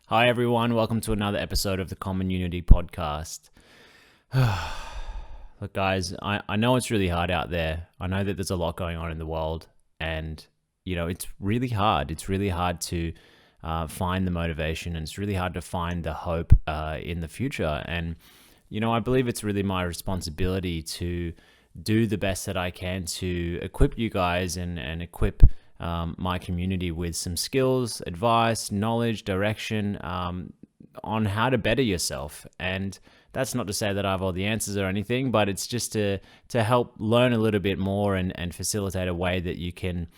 Hi, everyone. Welcome to another episode of the Common Unity podcast. Look, guys, I know it's really hard out there. I know that there's a lot going on in the world, and, it's really hard. It's really hard to find the motivation, and it's really hard to find the hope in the future. And, I believe it's really my responsibility to do the best that I can to equip you guys and equip my community with some skills, advice, knowledge, direction on how to better yourself. And that's not to say that I have all the answers or anything, but it's just to help learn a little bit more and facilitate a way that you can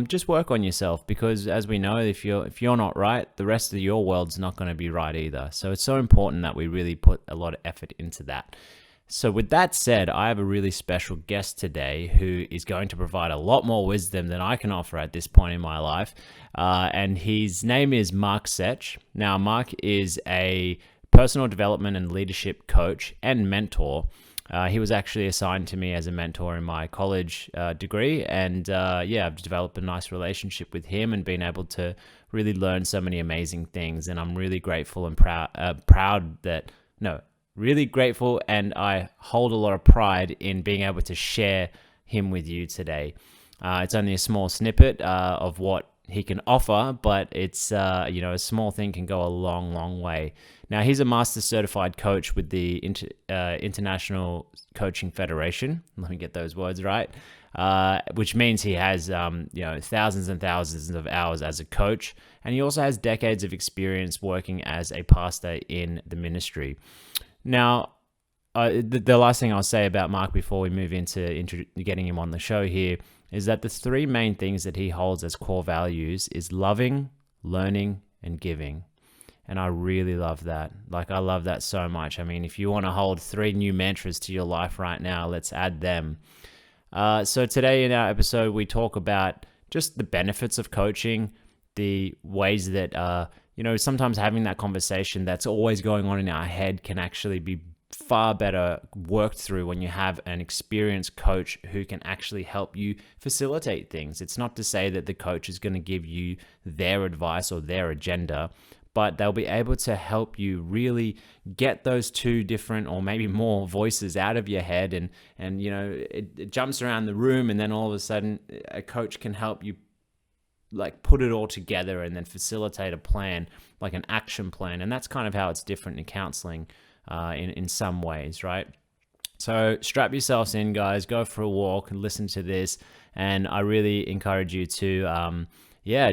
just work on yourself. Because as we know, if you're not right, the rest of your world's not going to be right either. So it's so important that we really put a lot of effort into that. So with that said, I have a really special guest today who is going to provide a lot more wisdom than I can offer at this point in my life. And his name is Mark Setch. Now, Mark is a personal development and leadership coach and mentor. He was actually assigned to me as a mentor in my college degree. And I've developed a nice relationship with him and been able to really learn so many amazing things. And I'm really grateful and really grateful, and I hold a lot of pride in being able to share him with you today. It's only a small snippet of what he can offer, but it's a small thing can go a long, long way. Now, he's a master certified coach with the International Coaching Federation. Let me get those words right. Which means he has thousands and thousands of hours as a coach, and he also has decades of experience working as a pastor in the ministry. Now, the last thing I'll say about Mark before we move into getting him on the show here is that the three main things that he holds as core values is loving, learning, and giving. And I really love that. I love that so much. I mean, if you want to hold 3 new mantras to your life right now, let's add them. So today in our episode, we talk about just the benefits of coaching, the ways that sometimes having that conversation that's always going on in our head can actually be far better worked through when you have an experienced coach who can actually help you facilitate things. It's not to say that the coach is going to give you their advice or their agenda, but they'll be able to help you really get those 2 different or maybe more voices out of your head, and it jumps around the room, and then all of a sudden a coach can help you put it all together and then facilitate a plan, like an action plan. And that's kind of how it's different in counseling in some ways, right? So strap yourselves in, guys, go for a walk and listen to this. And I really encourage you to,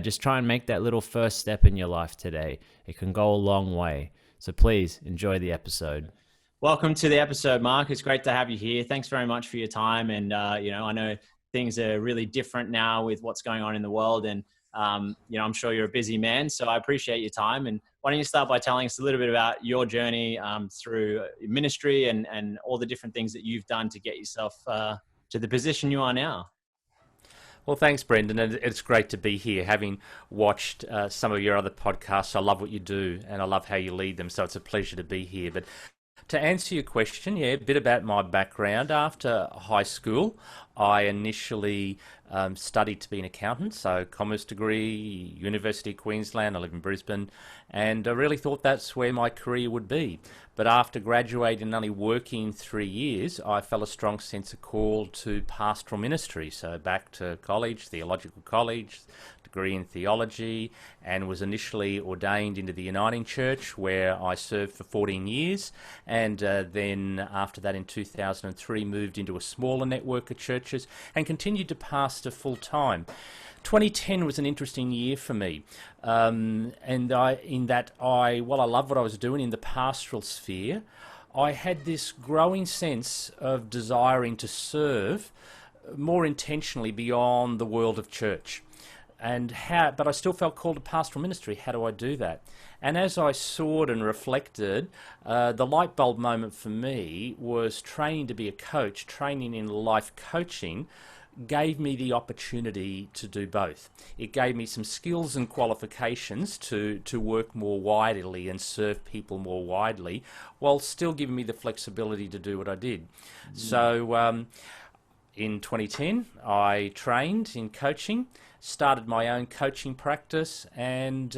just try and make that little first step in your life today. It can go a long way. So please enjoy the episode. Welcome to the episode, Mark. It's great to have you here. Thanks very much for your time. And, I know things are really different now with what's going on in the world. And, I'm sure you're a busy man, so I appreciate your time. And why don't you start by telling us a little bit about your journey through ministry and all the different things that you've done to get yourself to the position you are now? Well, thanks, Brendan. And it's great to be here. Having watched some of your other podcasts, I love what you do and I love how you lead them. So it's a pleasure to be here. But to answer your question, a bit about my background. After high school, I initially studied to be an accountant, so commerce degree, University of Queensland. I live in Brisbane, and I really thought that's where my career would be. But after graduating and only working 3 years, I felt a strong sense of call to pastoral ministry. So back to college, theological college, degree in theology, and was initially ordained into the Uniting Church, where I served for 14 years, and then after that in 2003 moved into a smaller network of churches and continued to pastor full time. 2010 was an interesting year for me, while I love what I was doing in the pastoral sphere, I had this growing sense of desiring to serve more intentionally beyond the world of church. But I still felt called to pastoral ministry. How do I do that? And as I sought and reflected, the light bulb moment for me was training to be a coach. Training in life coaching gave me the opportunity to do both. It gave me some skills and qualifications to work more widely and serve people more widely, while still giving me the flexibility to do what I did. So in 2010, I trained in coaching, started my own coaching practice, and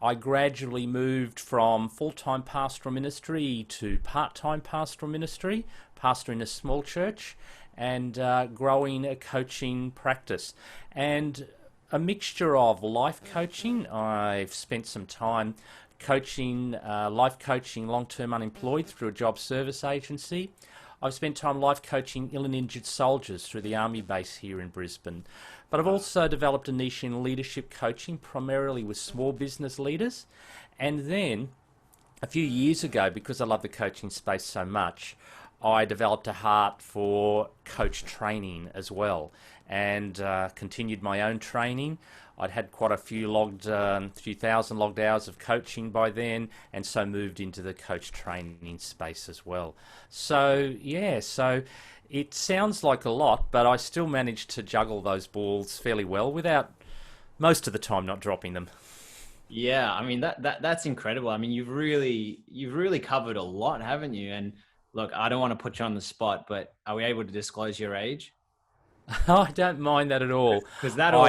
I gradually moved from full-time pastoral ministry to part-time pastoral ministry, pastoring a small church, and growing a coaching practice. And a mixture of life coaching. I've spent some time coaching, life coaching long-term unemployed through a job service agency. I've spent time life coaching ill and injured soldiers through the army base here in Brisbane. But I've also developed a niche in leadership coaching, primarily with small business leaders. And then a few years ago, because I love the coaching space so much, I developed a heart for coach training as well, and continued my own training. I'd had quite a few thousand logged hours of coaching by then, and so moved into the coach training space as well. So it sounds like a lot, but I still managed to juggle those balls fairly well without most of the time not dropping them. Yeah, I mean that's incredible. I mean you've really covered a lot, haven't you? And look, I don't want to put you on the spot, but are we able to disclose your age? I don't mind that at all. Because that all...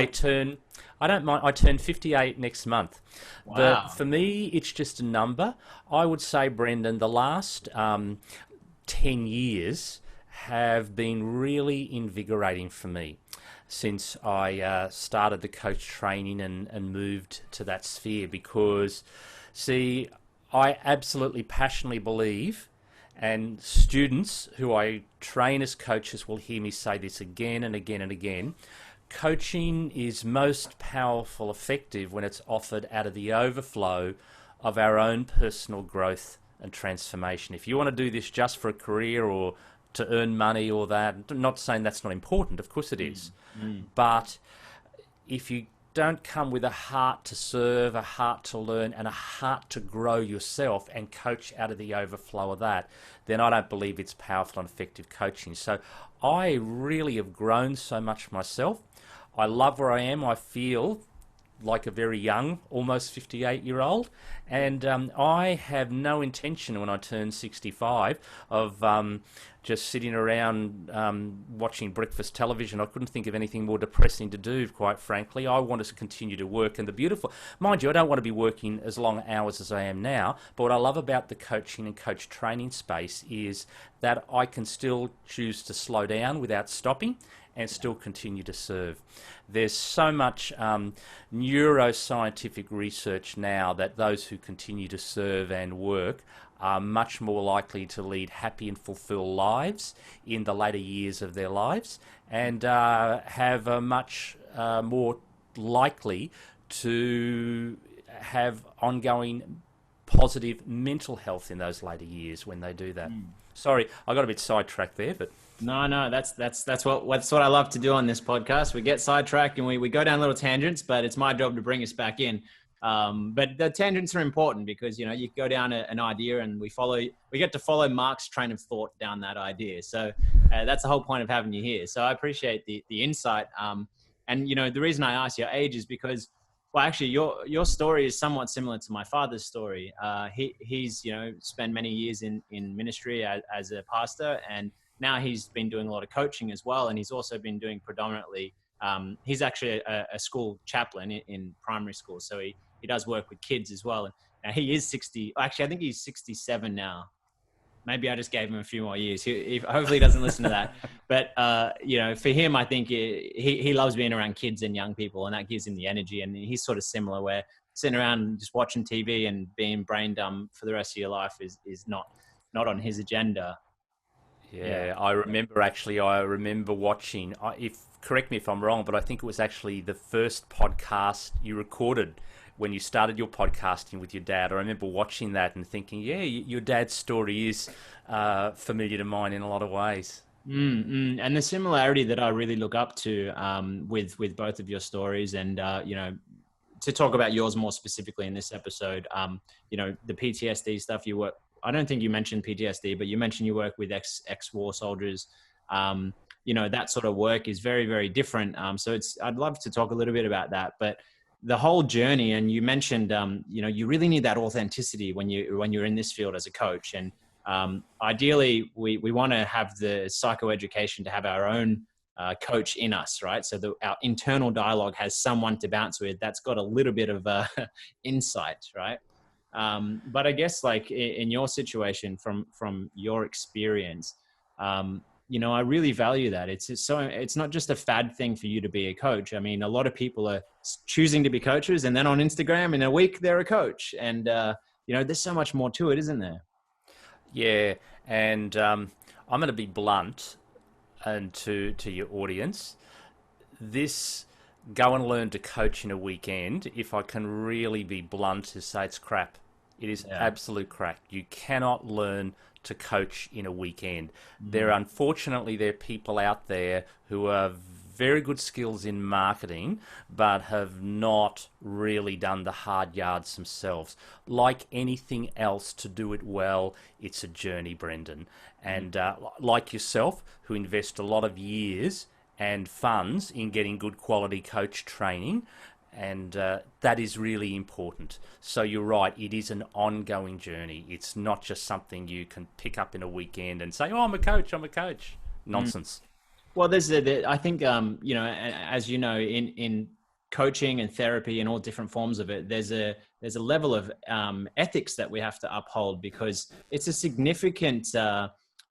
I don't mind. I turn 58 next month. Wow. But for me, it's just a number. I would say, Brendan, the last 10 years have been really invigorating for me since I started the coach training and moved to that sphere. Because, see, I absolutely passionately believe, and students who I train as coaches will hear me say this again and again and again, coaching is most powerful, effective when it's offered out of the overflow of our own personal growth and transformation. If you want to do this just for a career or to earn money or that, I'm not saying that's not important, of course it is. But if you don't come with a heart to serve, a heart to learn, and a heart to grow yourself and coach out of the overflow of that, then I don't believe it's powerful and effective coaching. So I really have grown so much myself. I love where I am. I feel like a very young, almost 58-year-old, and I have no intention when I turn 65 of just sitting around watching breakfast television. I couldn't think of anything more depressing to do, quite frankly. I want to continue to work, and the beautiful, mind you, I don't want to be working as long hours as I am now, but what I love about the coaching and coach training space is that I can still choose to slow down without stopping and still continue to serve. There's so much neuroscientific research now that those who continue to serve and work are much more likely to lead happy and fulfilled lives in the later years of their lives, and have a much more likely to have ongoing positive mental health in those later years when they do that. Sorry, I got a bit sidetracked there, but... No, that's what I love to do on this podcast. We get sidetracked and we go down little tangents, but it's my job to bring us back in. But the tangents are important because, you know, you go down an idea and we get to follow Mark's train of thought down that idea. So that's the whole point of having you here. So I appreciate the insight. And, you know, the reason I ask your age is because, well, actually your story is somewhat similar to my father's story. He's, you know, spent many years in ministry as a pastor, and now he's been doing a lot of coaching as well. And he's also been doing predominantly, he's actually a school chaplain in primary school. So he does work with kids as well. And he is 60. Actually, I think he's 67 now. Maybe I just gave him a few more years. He hopefully doesn't listen to that. But, you know, for him, I think he loves being around kids and young people, and that gives him the energy. And he's sort of similar, where sitting around and just watching TV and being brain dumb for the rest of your life is not on his agenda. Yeah, I remember watching, correct me if I'm wrong, but I think it was actually the first podcast you recorded when you started your podcasting with your dad. I remember watching that and thinking, yeah, your dad's story is familiar to mine in a lot of ways. And the similarity that I really look up to with both of your stories, and, you know, to talk about yours more specifically in this episode, you know, the PTSD stuff you work. I don't think you mentioned PTSD, but you mentioned you work with ex-war soldiers. You know, that sort of work is very, very different. So I'd love to talk a little bit about that, but the whole journey, and you mentioned, you know, you really need that authenticity when you're in this field as a coach. And ideally we want to have the psychoeducation to have our own coach in us, right? So our internal dialogue has someone to bounce with that's got a little bit of insight, right? But I guess like in your situation, from your experience, I really value that. It's not just a fad thing for you to be a coach. I mean, a lot of people are choosing to be coaches, and then on Instagram in a week they're a coach, and there's so much more to it, isn't there? Yeah, and I'm going to be blunt and to your audience. This go and learn to coach in a weekend, if I can really be blunt, to say it's crap. It is Yeah. absolute crap. You cannot learn to coach in a weekend. Unfortunately, there are people out there who have very good skills in marketing, but have not really done the hard yards themselves. Like anything else, to do it well, it's a journey, Brendan. And like yourself, who invest a lot of years and funds in getting good quality coach training, and that is really important. So you're right, it is an ongoing journey. It's not just something you can pick up in a weekend and say, oh, I'm a coach, I'm a coach. Nonsense. Well, I think, as you know, in coaching and therapy and all different forms of it, there's a level of ethics that we have to uphold, because it's a significant,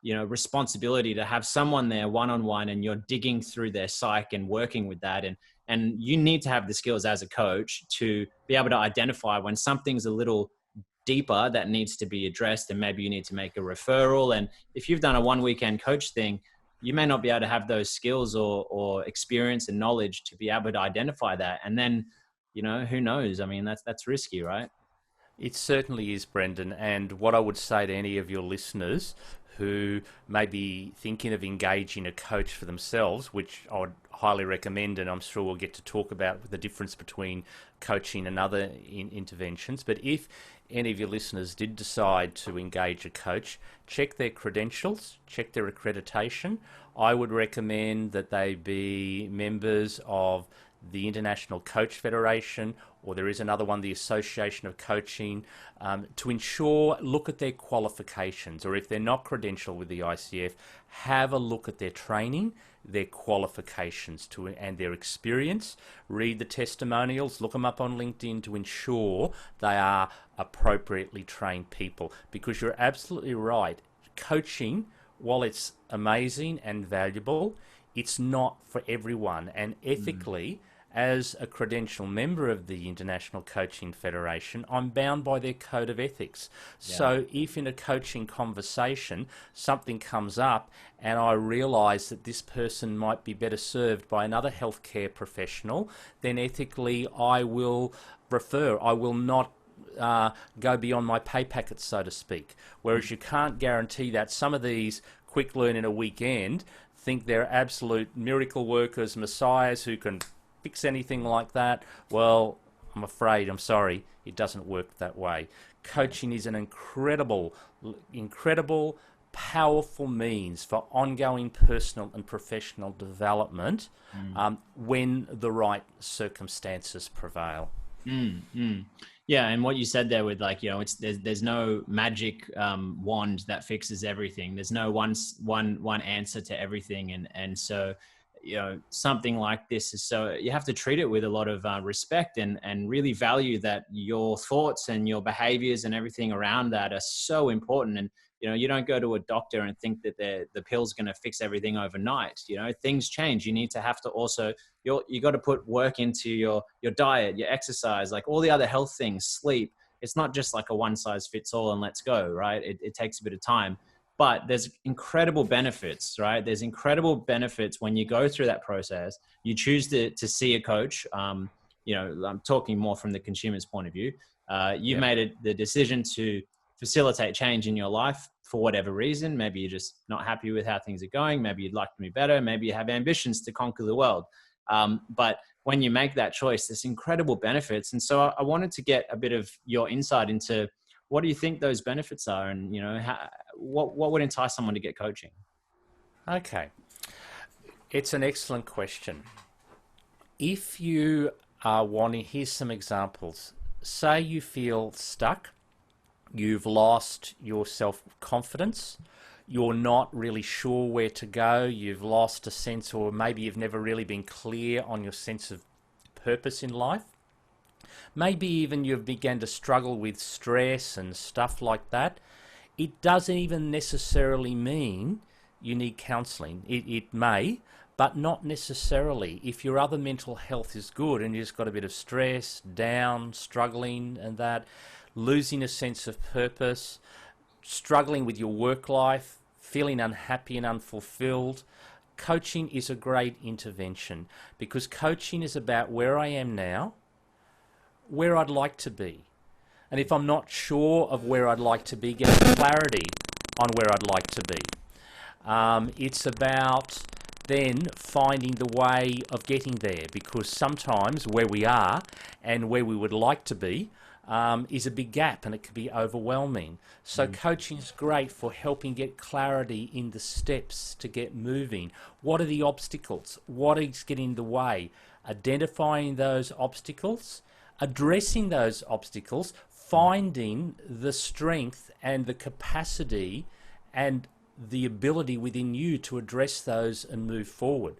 responsibility to have someone there one-on-one, and you're digging through their psyche and working with that. And you need to have the skills as a coach to be able to identify when something's a little deeper that needs to be addressed, and maybe you need to make a referral. And if you've done a one weekend coach thing, you may not be able to have those skills or experience and knowledge to be able to identify that. And then, who knows? I mean, that's risky, right? It certainly is, Brendan. And what I would say to any of your listeners who may be thinking of engaging a coach for themselves, which I would highly recommend, and I'm sure we'll get to talk about the difference between coaching and other interventions. But if any of your listeners did decide to engage a coach, check their credentials, check their accreditation. I would recommend that they be members of the International Coach Federation, or there is another one, the Association of Coaching, to ensure, look at their qualifications, or if they're not credentialed with the ICF, have a look at their training, their qualifications and their experience. Read the testimonials, look them up on LinkedIn to ensure they are appropriately trained people, because you're absolutely right. Coaching, while it's amazing and valuable, it's not for everyone. And ethically, as a credential member of the International Coaching Federation, I'm bound by their code of ethics. Yeah. So if in a coaching conversation something comes up and I realise that this person might be better served by another healthcare professional, then ethically I will refer. I will not go beyond my pay packet, so to speak. Whereas you can't guarantee that. Some of these quick learn in a weekend think they're absolute miracle workers, messiahs who can fix anything like that. Well, I'm sorry, it doesn't work that way. Coaching is an incredible, powerful means for ongoing personal and professional development when the right circumstances prevail. Yeah, and what you said there with there's no magic wand that fixes everything. There's no one answer to everything, and so something like this is, so you have to treat it with a lot of respect and really value that your thoughts and your behaviors and everything around that are so important. And you don't go to a doctor and think that the pill's going to fix everything overnight. Things change. You need to have to also, you got to put work into your diet, your exercise, like all the other health things, sleep. It's not just like a one size fits all and let's go, right? It takes a bit of time, but there's incredible benefits, right? There's incredible benefits when you go through that process. You choose to see a coach. I'm talking more from the consumer's point of view. You've made the decision to facilitate change in your life for whatever reason. Maybe you're just not happy with how things are going. Maybe you'd like to be better. Maybe you have ambitions to conquer the world. But when you make that choice, there's incredible benefits. And so I wanted to get a bit of your insight into what do you think those benefits are, and what would entice someone to get coaching? Okay, it's an excellent question. If you are wanting, here's some examples. Say you feel stuck. You've lost your self-confidence. you're not really sure where to go, you've lost a sense, or maybe you've never really been clear on your sense of purpose in life. Maybe even you've begun to struggle with stress and stuff like that. It doesn't even necessarily mean you need counselling. It may, but not necessarily. If your other mental health is good and you've just got a bit of stress, down, struggling and that, losing a sense of purpose, struggling with your work life, feeling unhappy and unfulfilled, coaching is a great intervention, because coaching is about where I am now, where I'd like to be. And if I'm not sure of where I'd like to be, get clarity on where I'd like to be. It's about then finding the way of getting there, because sometimes where we are and where we would like to be is a big gap, and it can be overwhelming. So coaching is great for helping get clarity in the steps to get moving. What are the obstacles? What is getting in the way? Identifying those obstacles, addressing those obstacles, finding the strength and the capacity and the ability within you to address those and move forward.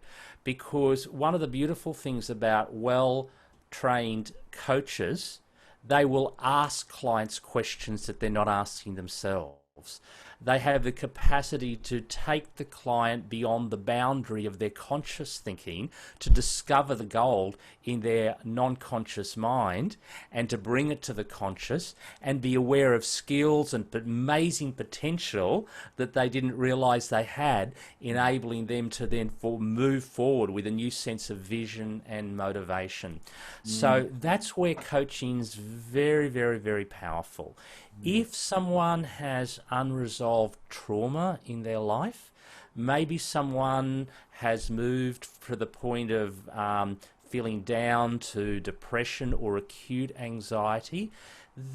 Because one of the beautiful things about well-trained coaches, they will ask clients questions that they're not asking themselves. They have the capacity to take the client beyond the boundary of their conscious thinking, to discover the gold in their non-conscious mind and to bring it to the conscious, and be aware of skills and amazing potential that they didn't realize they had, enabling them to then move forward with a new sense of vision and motivation. So that's where coaching is very, very, very powerful. If someone has unresolved trauma in their life, maybe someone has moved to the point of feeling down to depression or acute anxiety,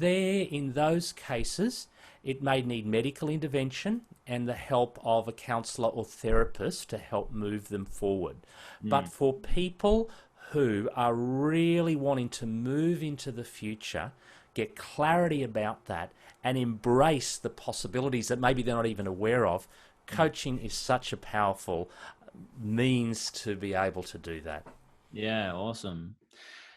in those cases, it may need medical intervention and the help of a counsellor or therapist to help move them forward. But for people who are really wanting to move into the future, get clarity about that, and embrace the possibilities that maybe they're not even aware of, coaching is such a powerful means to be able to do that. Yeah, awesome.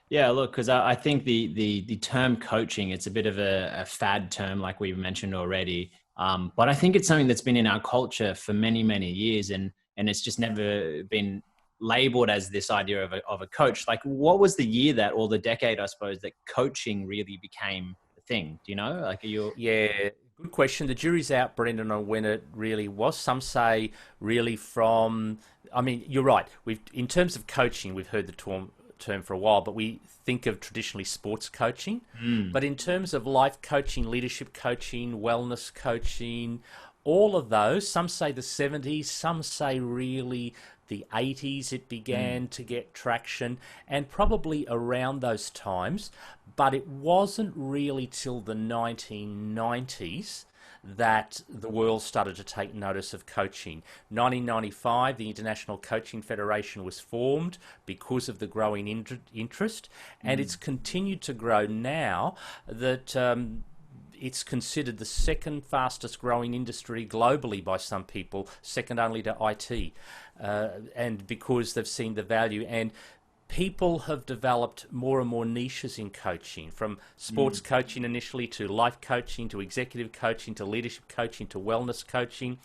Yeah, look, because I think the term coaching, it's a bit of a fad term, like we mentioned already. But I think it's something that's been in our culture for many, many years, and it's just never been labeled as this idea of a coach. Like, what was the year that, or the decade, I suppose, that coaching really became a thing? Do you know? Like, are you? Yeah, good question. The jury's out, Brendan, on when it really was. Some say really from, I mean, you're right. In terms of coaching, we've heard the term for a while, but we think of traditionally sports coaching. But in terms of life coaching, leadership coaching, wellness coaching, all of those, some say the 70s, some say really the 80s it began to get traction, and probably around those times, but it wasn't really till the 1990s that the world started to take notice of coaching. 1995, the International Coaching Federation was formed because of the growing interest, and it's continued to grow now that it's considered the second fastest growing industry globally by some people, second only to IT, and because they've seen the value. And people have developed more and more niches in coaching, from sports coaching initially to life coaching to executive coaching to leadership coaching to wellness coaching.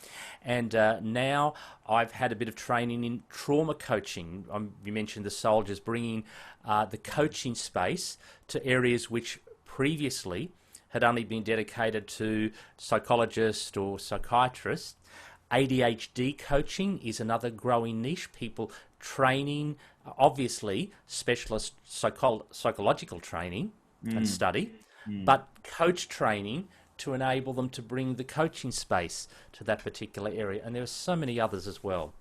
And now I've had a bit of training in trauma coaching. You mentioned the soldiers, bringing the coaching space to areas which previously had only been dedicated to psychologists or psychiatrists. ADHD coaching is another growing niche. People training, obviously, specialist psychological training and study, but coach training to enable them to bring the coaching space to that particular area. And there are so many others as well.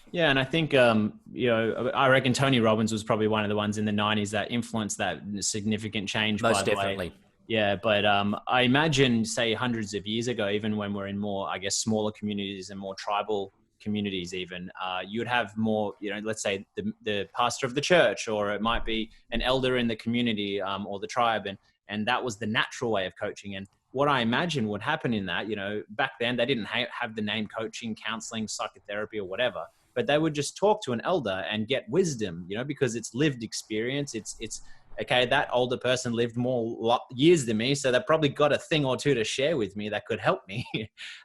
Yeah, and I think, I reckon Tony Robbins was probably one of the ones in the 90s that influenced that significant change. Most definitely. Yeah, but I imagine, say, hundreds of years ago, even when we're in more, I guess, smaller communities and more tribal communities even, you would have more, let's say the pastor of the church, or it might be an elder in the community or the tribe, and that was the natural way of coaching. And what I imagine would happen in that, back then they didn't have the name coaching, counseling, psychotherapy, or whatever, but they would just talk to an elder and get wisdom, because it's lived experience. It's okay, that older person lived more years than me, so they probably got a thing or two to share with me that could help me.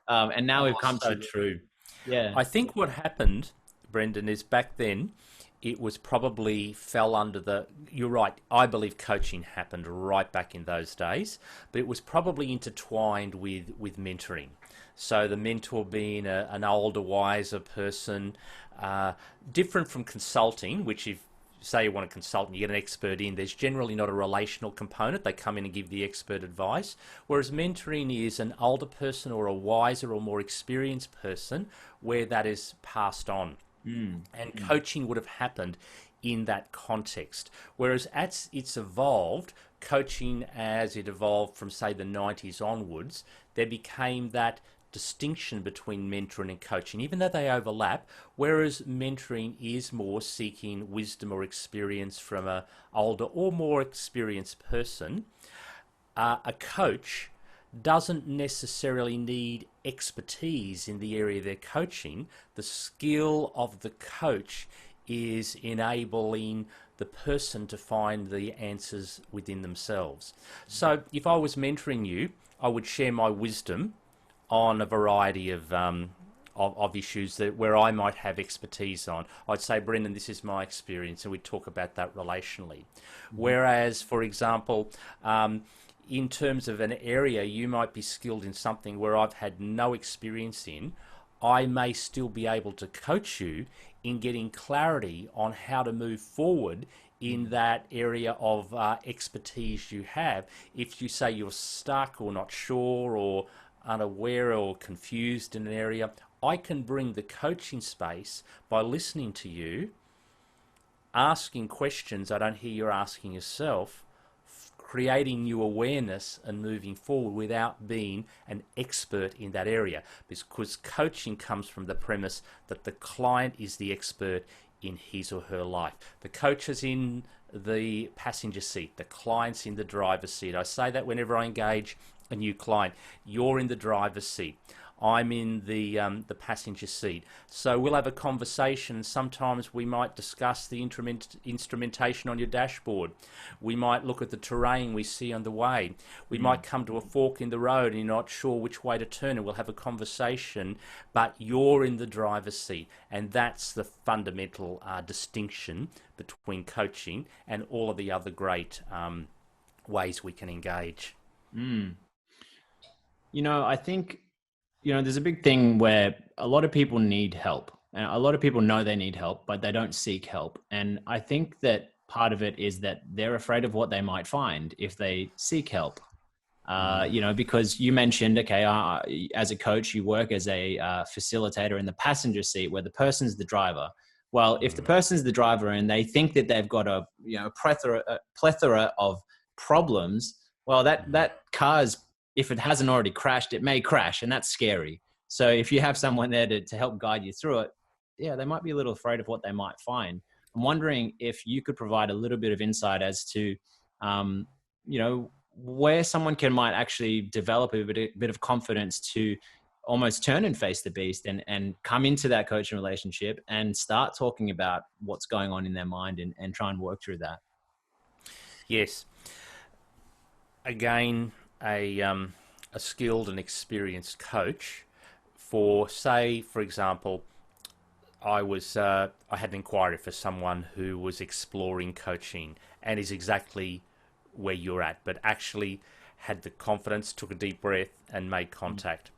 And now we've come So to, true. yeah. I think what happened, Brendan, is back then it was probably fell under you're right, I believe coaching happened right back in those days, but it was probably intertwined with mentoring. So the mentor being an older, wiser person, different from consulting, which if say you want a consultant, you get an expert in, there's generally not a relational component. They come in and give the expert advice. Whereas mentoring is an older person or a wiser or more experienced person where that is passed on. And coaching would have happened in that context. Whereas as it's evolved, coaching as it evolved from say the 90s onwards, there became that distinction between mentoring and coaching, even though they overlap, whereas mentoring is more seeking wisdom or experience from a older or more experienced person. A coach doesn't necessarily need expertise in the area they're coaching. The skill of the coach is enabling the person to find the answers within themselves. So if I was mentoring you, I would share my wisdom on a variety of issues where I might have expertise on. I'd say, Brendan, this is my experience, and we'd talk about that relationally. Whereas, for example, in terms of an area, you might be skilled in something where I've had no experience in. I may still be able to coach you in getting clarity on how to move forward in that area of expertise you have. If you say you're stuck or not sure or unaware or confused in an area, I can bring the coaching space by listening to you, asking questions I don't hear you're asking yourself, creating new awareness and moving forward without being an expert in that area. Because coaching comes from the premise that the client is the expert in his or her life. The coach is in the passenger seat, the client's in the driver's seat. I say that whenever I engage a new client. You're in the driver's seat. I'm in the passenger seat. So we'll have a conversation. Sometimes we might discuss the instrumentation on your dashboard. We might look at the terrain we see on the way. We might come to a fork in the road and you're not sure which way to turn, and we'll have a conversation, but you're in the driver's seat. And that's the fundamental distinction between coaching and all of the other great ways we can engage. I think, there's a big thing where a lot of people need help, and a lot of people know they need help, but they don't seek help. And I think that part of it is that they're afraid of what they might find if they seek help. Because you mentioned, okay, as a coach, you work as a facilitator in the passenger seat where the person's the driver. Well, if the person's the driver and they think that they've got a plethora of problems, well, that car's, if it hasn't already crashed, it may crash, and that's scary. So if you have someone there to help guide you through it, yeah, they might be a little afraid of what they might find. I'm wondering if you could provide a little bit of insight as to, where someone might actually develop a bit of confidence to almost turn and face the beast and come into that coaching relationship and start talking about what's going on in their mind and try and work through that. Yes. Again, a skilled and experienced coach for, say, for example, I had an inquiry for someone who was exploring coaching and is exactly where you're at, but actually had the confidence, took a deep breath and made contact.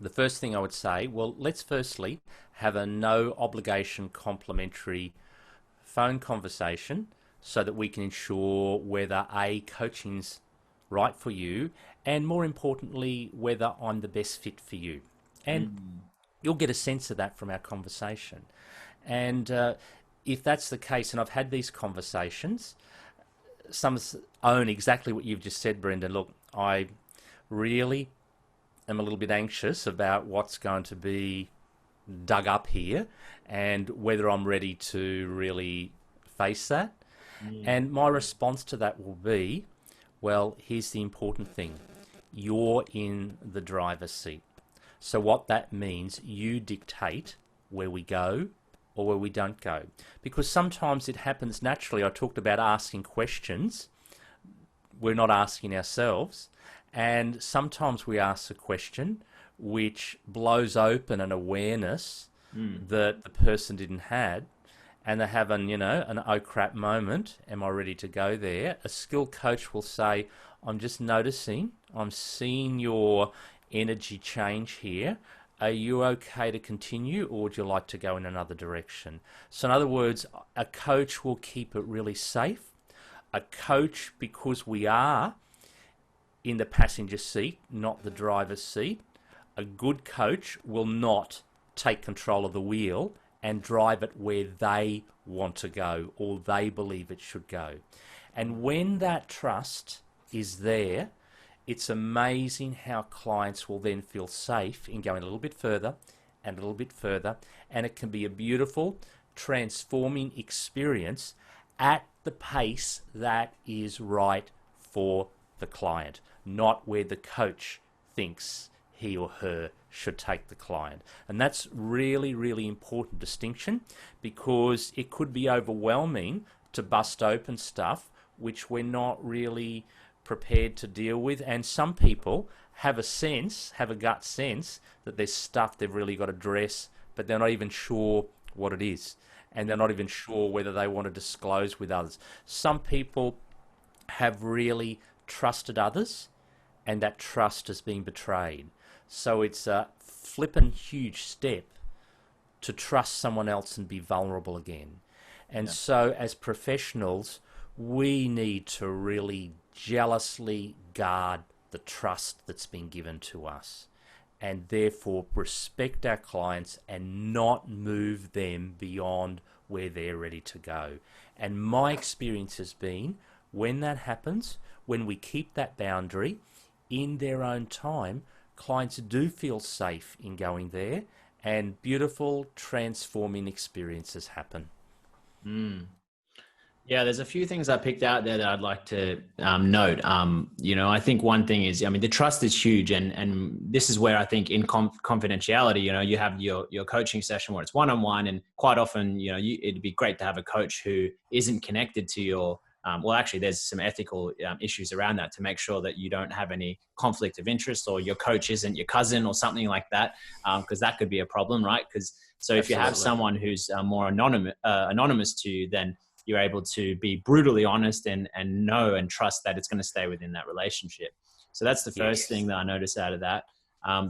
The first thing I would say, well, let's firstly have a no obligation complimentary phone conversation so that we can ensure whether coaching's right for you, and more importantly, whether I'm the best fit for you. And you'll get a sense of that from our conversation. And if that's the case, and I've had these conversations, some own exactly what you've just said, Brendan. Look, I really am a little bit anxious about what's going to be dug up here and whether I'm ready to really face that. And my response to that will be, well, here's the important thing. you're in the driver's seat. So what that means, you dictate where we go or where we don't go. Because sometimes it happens naturally. I talked about asking questions. We're not asking ourselves. And sometimes we ask a question which blows open an awareness that the person didn't have, and they're having, an oh crap moment. Am I ready to go there? A skilled coach will say, I'm just noticing, I'm seeing your energy change here. Are you okay to continue, or would you like to go in another direction? So in other words, a coach will keep it really safe. A coach, because we are in the passenger seat, not the driver's seat, a good coach will not take control of the wheel and drive it where they want to go or they believe it should go. And when that trust is there, it's amazing how clients will then feel safe in going a little bit further and a little bit further. And it can be a beautiful, transforming experience at the pace that is right for the client, not where the coach thinks he or her should take the client. And that's really, really important distinction, because it could be overwhelming to bust open stuff which we're not really prepared to deal with. And some people have a gut sense that there's stuff they've really got to address, but they're not even sure what it is. And they're not even sure whether they want to disclose with others. Some people have really trusted others, and that trust has been betrayed. So it's a flippin' huge step to trust someone else and be vulnerable again. And so as professionals, we need to really jealously guard the trust that's been given to us, and therefore respect our clients and not move them beyond where they're ready to go. And my experience has been, when that happens, when we keep that boundary in their own time, clients do feel safe in going there, and beautiful, transforming experiences happen. Yeah, there's a few things I picked out there that I'd like to note. I think one thing is, the trust is huge, and this is where I think in confidentiality, you have your coaching session where it's one-on-one, and quite often, it'd be great to have a coach who isn't connected to your. Well, actually, there's some ethical issues around that to make sure that you don't have any conflict of interest, or your coach isn't your cousin or something like that, because that could be a problem, right? Because if you have someone who's more anonymous to you, then you're able to be brutally honest and know and trust that it's going to stay within that relationship. So that's the first thing that I noticed out of that.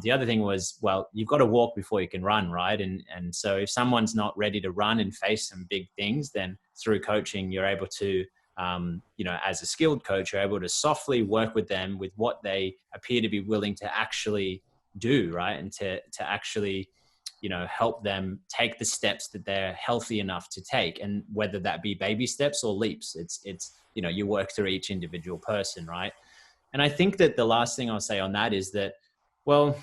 The other thing was, well, you've got to walk before you can run, right? And so if someone's not ready to run and face some big things, then through coaching, you're able to, as a skilled coach, you're able to softly work with them with what they appear to be willing to actually do, right? And to actually, help them take the steps that they're healthy enough to take. And whether that be baby steps or leaps, it's you work through each individual person, right? And I think that the last thing I'll say on that is that, well,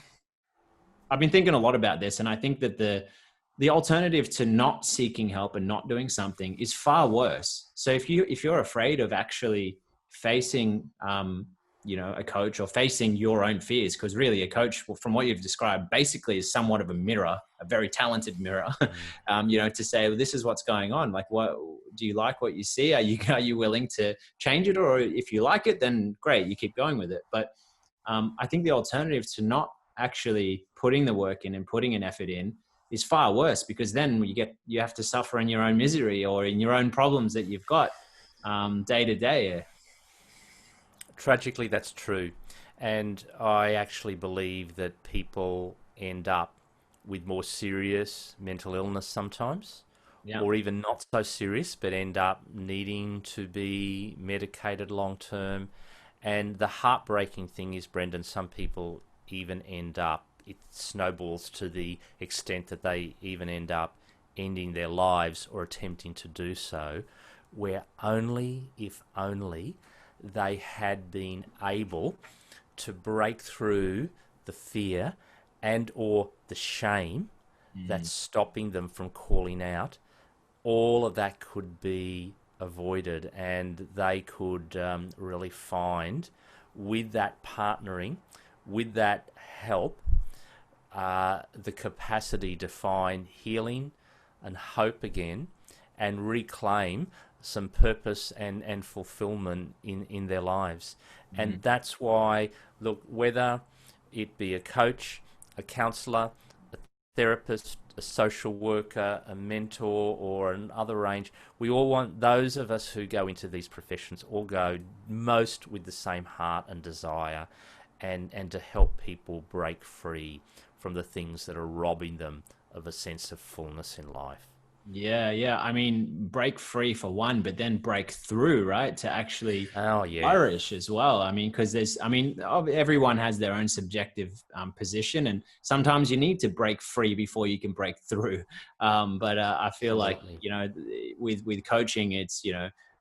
I've been thinking a lot about this, and I think that the alternative to not seeking help and not doing something is far worse. So if you're afraid of actually facing, a coach, or facing your own fears, because really a coach, from what you've described, basically is somewhat of a mirror, a very talented mirror, to say, well, this is what's going on. Like, what do you like what you see? Are you willing to change it? Or if you like it, then great, you keep going with it. But I think the alternative to not actually putting the work in and putting an effort in is far worse, because then you have to suffer in your own misery or in your own problems that you've got day to day. Tragically, that's true. And I actually believe that people end up with more serious mental illness sometimes, or even not so serious, but end up needing to be medicated long term. And the heartbreaking thing is, Brendan, some people even end up, it snowballs to the extent that they even end up ending their lives or attempting to do so, where if only they had been able to break through the fear and or the shame that's stopping them from calling out, all of that could be avoided, and they could really find with that partnering, with that help, the capacity to find healing and hope again and reclaim some purpose and fulfillment in their lives. Mm-hmm. And that's why, look, whether it be a coach, a counselor, a therapist, a social worker, a mentor, or another range, we all want, those of us who go into these professions all go most with the same heart and desire, and to help people break free from the things that are robbing them of a sense of fullness in life. Yeah. I mean, break free for one, but then break through, right? To actually flourish as well. I mean, because everyone has their own subjective position, and sometimes you need to break free before you can break through. But I feel Absolutely. Like, with coaching, it's,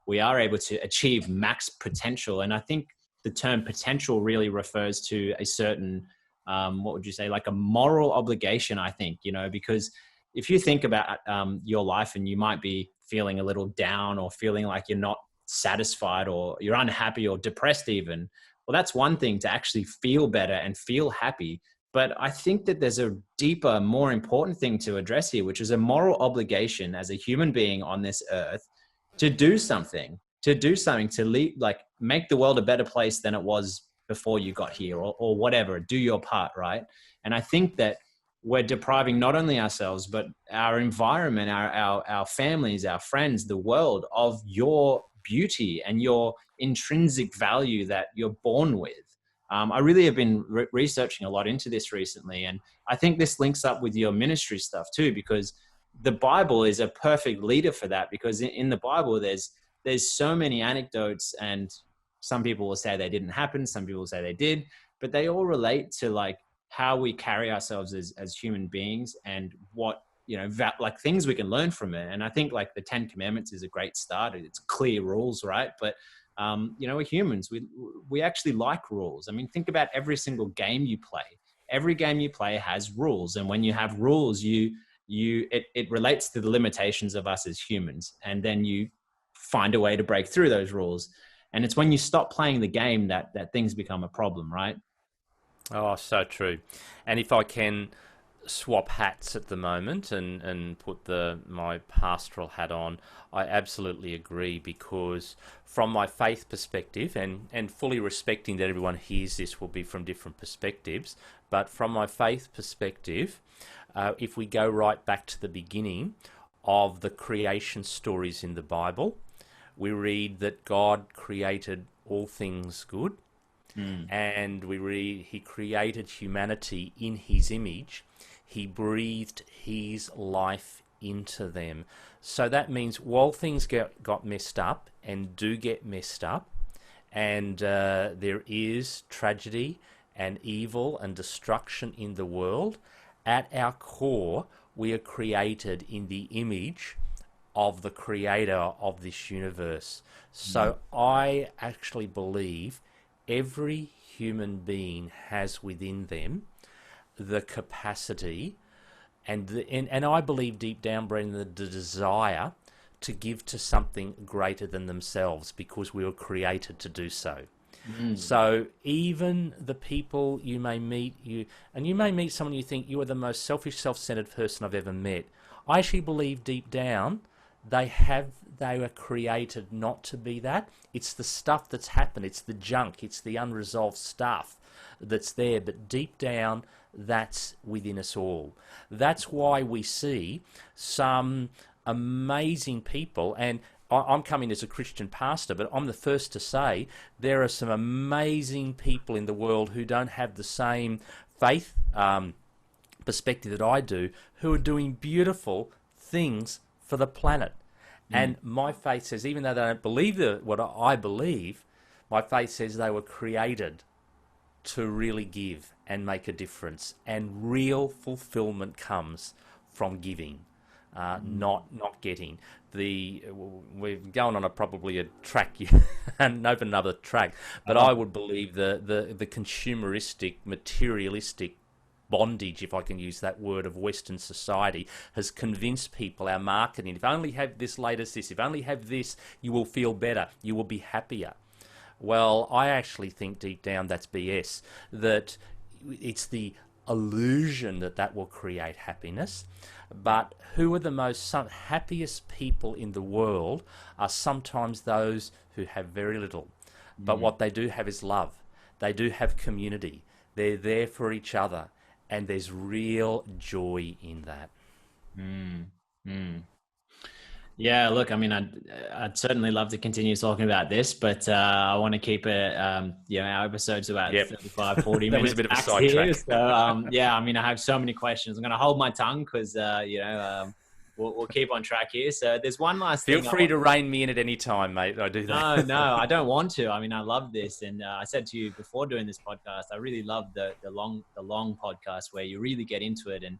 we are able to achieve max potential. And I think the term potential really refers to a certain, what would you say, like a moral obligation, I think, because if you think about your life and you might be feeling a little down or feeling like you're not satisfied or you're unhappy or depressed even, well, that's one thing to actually feel better and feel happy. But I think that there's a deeper, more important thing to address here, which is a moral obligation as a human being on this earth to do something, to lead, like make the world a better place than it was before you got here, or whatever, do your part, right? And I think that we're depriving not only ourselves, but our environment, our families, our friends, the world of your beauty and your intrinsic value that you're born with. I really have been researching a lot into this recently. And I think this links up with your ministry stuff too, because the Bible is a perfect leader for that, because in the Bible, there's so many anecdotes, and some people will say they didn't happen. Some people will say they did, but they all relate to like how we carry ourselves as human beings, and what, like things we can learn from it. And I think like the 10 Commandments is a great start. It's clear rules, right? But, we're humans. We actually like rules. I mean, think about every single game you play. Every game you play has rules. And when you have rules, it relates to the limitations of us as humans. And then you find a way to break through those rules. And it's when you stop playing the game that things become a problem, right? Oh, so true. And if I can swap hats at the moment and put my pastoral hat on, I absolutely agree, because from my faith perspective, and fully respecting that everyone hears this will be from different perspectives, but from my faith perspective, if we go right back to the beginning of the creation stories in the Bible, we read that God created all things good. And we read he created humanity in his image. He breathed his life into them. So that means while things got messed up and do get messed up, and there is tragedy and evil and destruction in the world, at our core, we are created in the image of the creator of this universe. So I actually believe every human being has within them the capacity and I believe deep down, Brendan, the desire to give to something greater than themselves, because we were created to do so. So even the people you may meet, you may meet someone you think you are the most selfish, self-centered person I've ever met. I actually believe deep down they were created not to be that. It's the stuff that's happened. It's the junk. It's the unresolved stuff that's there. But deep down, that's within us all. That's why we see some amazing people. And I'm coming as a Christian pastor, but I'm the first to say there are some amazing people in the world who don't have the same faith perspective that I do, who are doing beautiful things for the planet. And my faith says, even though they don't believe what I believe, my faith says they were created to really give and make a difference. And real fulfillment comes from giving, not getting. We're going on probably a track and open another track, but I would believe the consumeristic, materialistic bondage, if I can use that word, of Western society has convinced people, our marketing, if only have this latest this, if only have this, you will feel better, you will be happier. Well, I actually think deep down that's BS. That it's the illusion that that will create happiness. But who are the happiest people in the world are sometimes those who have very little. But Mm, what they do have is love. They do have community. They're there for each other. And there's real joy in that. mm, mm. Yeah, look, I mean, I'd certainly love to continue talking about this, but I want to keep it, our episode's about Yep. 35, 40 That was a minutes bit of a max here. sidetrack. So, yeah, I mean, I have so many questions. I'm going to hold my tongue because, we'll keep on track here. So there's one last Feel thing I free want. to rein me in at any time, mate. I do No, that. no, I don't want to. I mean, I love this, and I said to you before doing this podcast, I really love the long podcast where you really get into it. And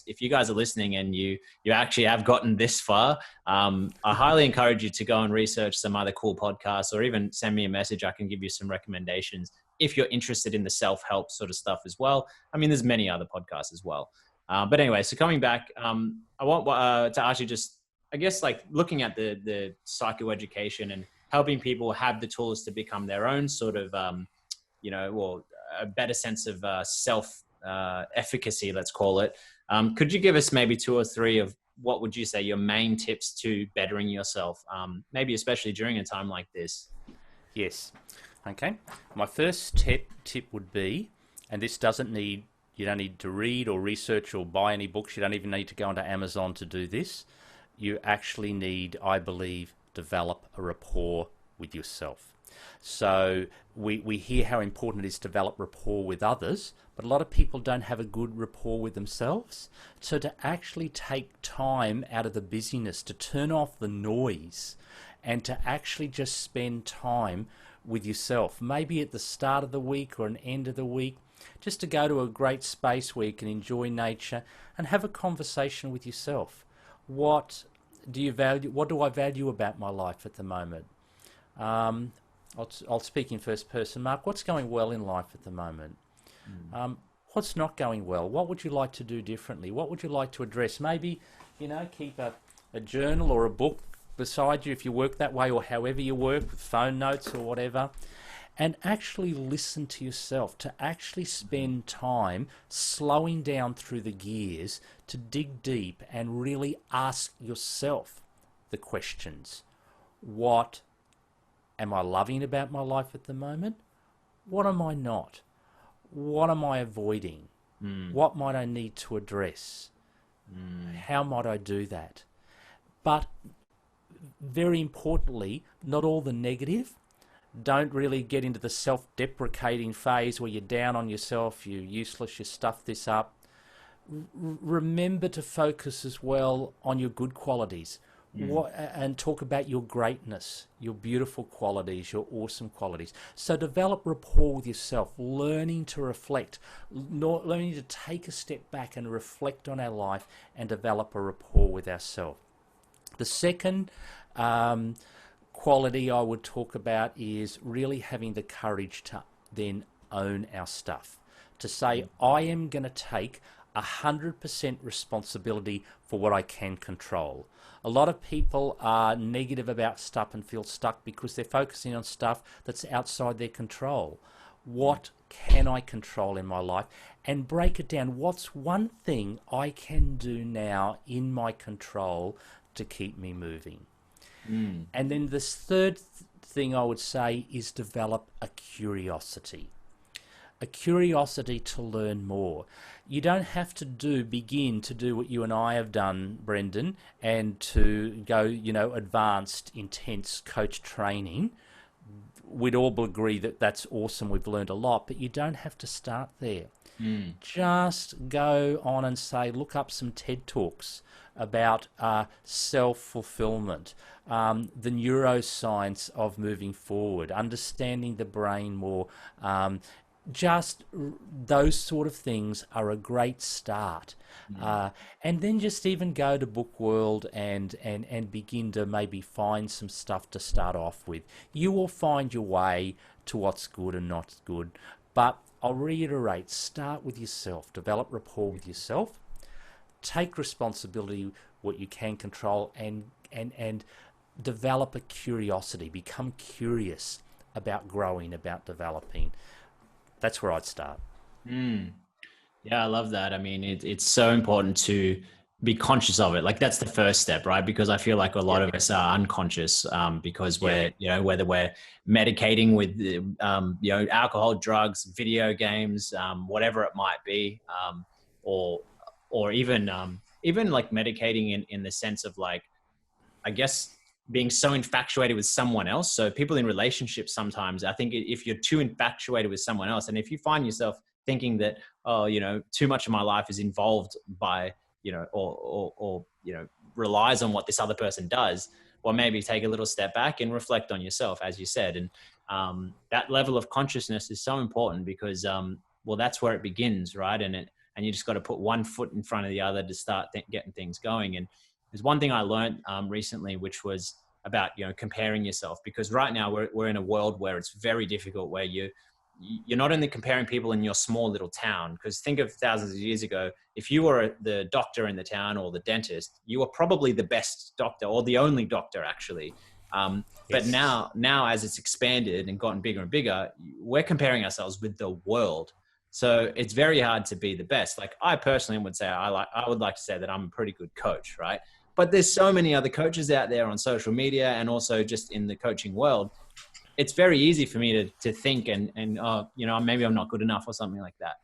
if you guys are listening and you actually have gotten this far, I highly encourage you to go and research some other cool podcasts, or even send me a message. I can give you some recommendations if you're interested in the self-help sort of stuff as well. I mean, there's many other podcasts as well. But anyway, so coming back, I want to ask you just, I guess, like looking at the psychoeducation and helping people have the tools to become their own sort of, well, a better sense of self efficacy, let's call it. Could you give us maybe two or three of what would you say your main tips to bettering yourself, maybe especially during a time like this? Yes. Okay. My first tip would be, and this doesn't need, you don't need to read or research or buy any books. You don't even need to go onto Amazon to do this. You actually need, I believe, develop a rapport with yourself. So we hear how important it is to develop rapport with others, but a lot of people don't have a good rapport with themselves. So to actually take time out of the busyness, to turn off the noise, and to actually just spend time with yourself, maybe at the start of the week or an end of the week, just to go to a great space where you can enjoy nature and have a conversation with yourself. What do you value? What do I value about my life at the moment? I'll speak in first person. Mark, what's going well in life at the moment? What's not going well? What would you like to do differently? What would you like to address? Maybe, keep a journal or a book beside you if you work that way, or however you work, with phone notes or whatever, and actually listen to yourself, to actually spend time slowing down through the gears to dig deep and really ask yourself the questions. What am I loving about my life at the moment? What am I not? What am I avoiding? What might I need to address? How might I do that? But very importantly, not all the negative. Don't really get into the self-deprecating phase where you're down on yourself, you're useless, you stuff this up. Remember to focus as well on your good qualities. And talk about your greatness, your beautiful qualities, your awesome qualities. So develop rapport with yourself, learning to reflect, learning to take a step back and reflect on our life and develop a rapport with ourselves. The second quality I would talk about is really having the courage to then own our stuff. To say, I am going to take 100% responsibility for what I can control. A lot of people are negative about stuff and feel stuck because they're focusing on stuff that's outside their control. What can I control in my life? And break it down. What's one thing I can do now in my control to keep me moving? And then this third thing I would say is develop a curiosity. A curiosity to learn more. You don't have to begin to do what you and I have done, Brendan, and to go, advanced, intense coach training. We'd all agree that that's awesome. We've learned a lot, but you don't have to start there. Just go on and look up some TED Talks about self-fulfillment, the neuroscience of moving forward, understanding the brain more. Just those sort of things are a great start. And then just even go to Book World and begin to maybe find some stuff to start off with. You will find your way to what's good and not good. But I'll reiterate, start with yourself, develop rapport with yourself, take responsibility what you can control, and develop a curiosity, become curious about growing, about developing. That's where I'd start. Mm. Yeah, I love that. I mean, it's so important to be conscious of it. Like that's the first step, right? Because I feel like a lot Yeah, of us are unconscious because yeah, we're, whether we're medicating with, alcohol, drugs, video games, whatever it might be, or even like medicating in the sense of like, I guess being so infatuated with someone else. So people in relationships sometimes, I think if you're too infatuated with someone else, and if you find yourself thinking that, oh, too much of my life is involved by, or relies on what this other person does, well, maybe take a little step back and reflect on yourself, as you said. And that level of consciousness is so important because, well, that's where it begins, right? And you just got to put one foot in front of the other to start getting things going. And there's one thing I learned recently, which was about comparing yourself, because right now we're in a world where it's very difficult, where you're not only comparing people in your small little town, because think of thousands of years ago, if you were the doctor in the town or the dentist, you were probably the best doctor or the only doctor actually. But yes, now as it's expanded and gotten bigger and bigger, we're comparing ourselves with the world. So it's very hard to be the best. Like I personally would say, I would like to say that I'm a pretty good coach, right? But there's so many other coaches out there on social media and also just in the coaching world. It's very easy for me to think and maybe I'm not good enough or something like that.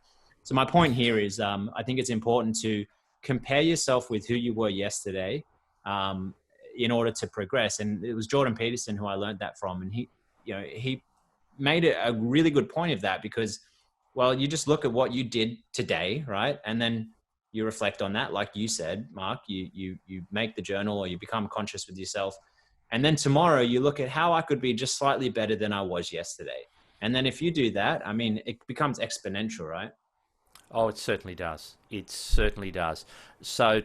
So my point here is I think it's important to compare yourself with who you were yesterday um, in order to progress. And it was Jordan Peterson who I learned that from, and he made a really good point of that because, well, you just look at what you did today, right, and then you reflect on that, like you said, Mark. You make the journal or you become conscious with yourself, and then tomorrow you look at how I could be just slightly better than I was yesterday. And then if you do that, I mean, it becomes exponential, right? oh, it certainly does. It certainly does. So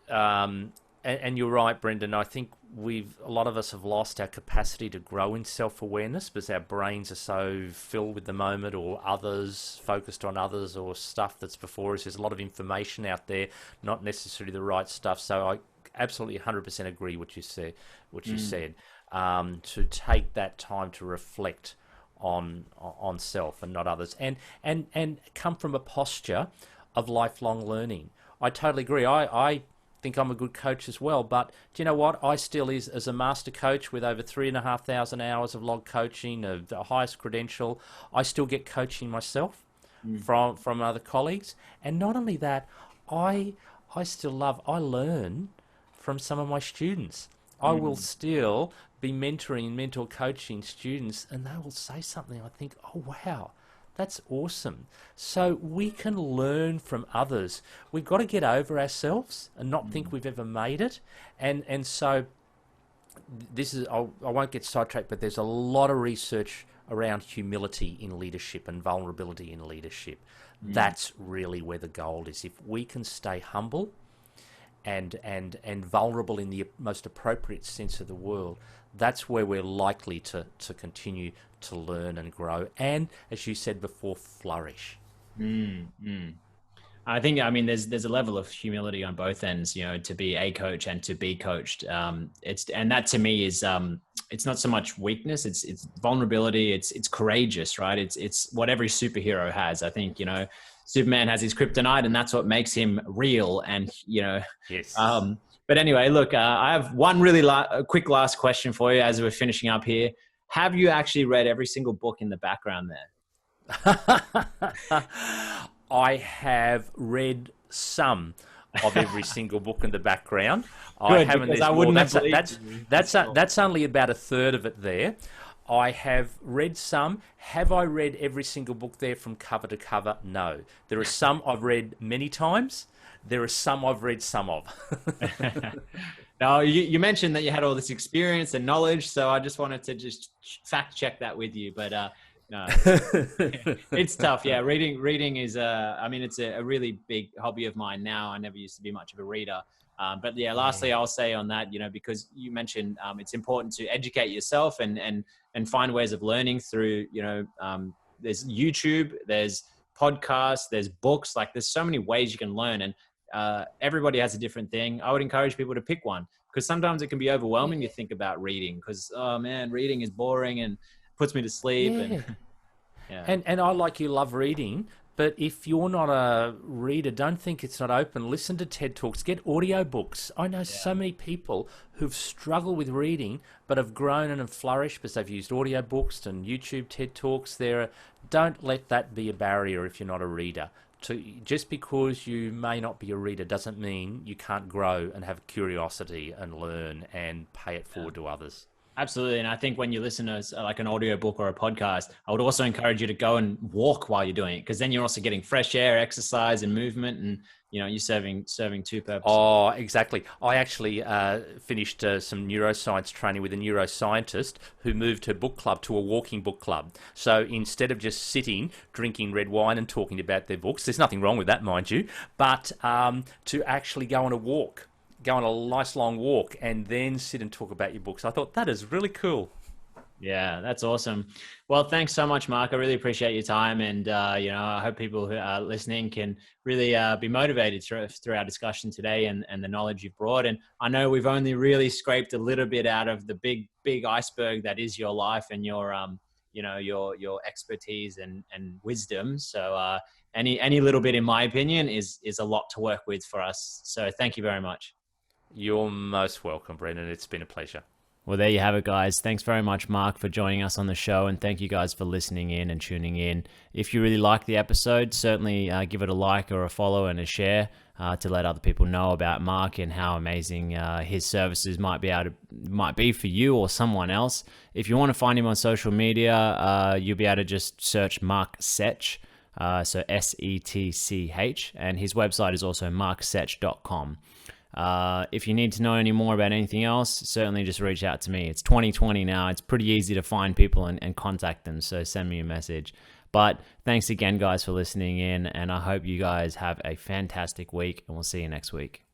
and you're right, Brendan. I think a lot of us have lost our capacity to grow in self awareness because our brains are so filled with the moment or others, focused on others or stuff that's before us. There's a lot of information out there, not necessarily the right stuff. So I absolutely 100% agree what you said. To take that time to reflect on self and not others, and come from a posture of lifelong learning. I totally agree. I think I'm a good coach as well, but do you know what? I still is as a master coach with over 3,500 hours of log coaching, of the highest credential. I still get coaching myself from other colleagues, and not only that, I I learn from some of my students. I will Mm. still be mentoring, mentor coaching students, and they will say something. I think, oh wow, that's awesome. So we can learn from others. We've got to get over ourselves and not think we've ever made it. And so this is, I won't get sidetracked, but there's a lot of research around humility in leadership and vulnerability in leadership. That's really where the gold is. If we can stay humble and vulnerable in the most appropriate sense of the word, that's where we're likely to continue to learn and grow and, as you said before, flourish. Mm. Mm. I think, I mean, there's a level of humility on both ends, to be a coach and to be coached. And that to me is, it's not so much weakness, it's vulnerability, it's courageous, right? It's what every superhero has. I think, Superman has his kryptonite, and that's what makes him real. And Yes. um, but anyway, look, I have one really quick last question for you as we're finishing up here. Have you actually read every single book in the background there? I have read some of every single book in the background. I Good, haven't. because I There's more. wouldn't have believed you. That's only about a third of it there. I have read some. Have I read every single book there from cover to cover? No. There are some I've read many times. There are some I've read some of. Now, you mentioned that you had all this experience and knowledge, so I just wanted to just fact check that with you. But no, it's tough. Yeah, reading is I mean, it's a really big hobby of mine now. I never used to be much of a reader. But yeah, lastly, Yeah. I'll say on that, because you mentioned it's important to educate yourself and find ways of learning through, there's YouTube, there's podcasts, there's books. Like there's so many ways you can learn, and everybody has a different thing. I would encourage people to pick one, because sometimes it can be overwhelming to think about reading because, oh man, reading is boring and puts me to sleep. Yeah. And yeah. And I, like you, love reading, but if you're not a reader, don't think it's not open. Listen to TED Talks, get audiobooks. I know so many people who've struggled with reading but have grown and have flourished because they've used audiobooks and YouTube TED Talks. Don't let that be a barrier if you're not a reader. Just because you may not be a reader doesn't mean you can't grow and have curiosity and learn and pay it forward to others. Absolutely. And I think when you listen to like an audiobook or a podcast, I would also encourage you to go and walk while you're doing it, because then you're also getting fresh air, exercise and movement, and you're serving two purposes. Oh, exactly. I actually finished some neuroscience training with a neuroscientist who moved her book club to a walking book club. So instead of just sitting, drinking red wine and talking about their books, there's nothing wrong with that, mind you, but to actually go on a walk. Go on a nice long walk and then sit and talk about your books. I thought that is really cool. Yeah, that's awesome. Well, thanks so much, Mark. I really appreciate your time. And, I hope people who are listening can really be motivated through our discussion today and the knowledge you've brought. And I know we've only really scraped a little bit out of the big iceberg that is your life and your expertise and wisdom. So any little bit, in my opinion, is a lot to work with for us. So thank you very much. You're most welcome, Brendan. It's been a pleasure. Well, there you have it, guys. Thanks very much, Mark, for joining us on the show, and thank you guys for listening in and tuning in. If you really like the episode, certainly give it a like or a follow and a share to let other people know about Mark and how amazing his services might be for you or someone else. If you want to find him on social media, you'll be able to just search Mark Setch, so Setch, and his website is also marksetch.com. If you need to know any more about anything else, certainly just reach out to me. It's 2020 now. It's pretty easy to find people and contact them, so send me a message. But thanks again, guys, for listening in, and I hope you guys have a fantastic week, and we'll see you next week.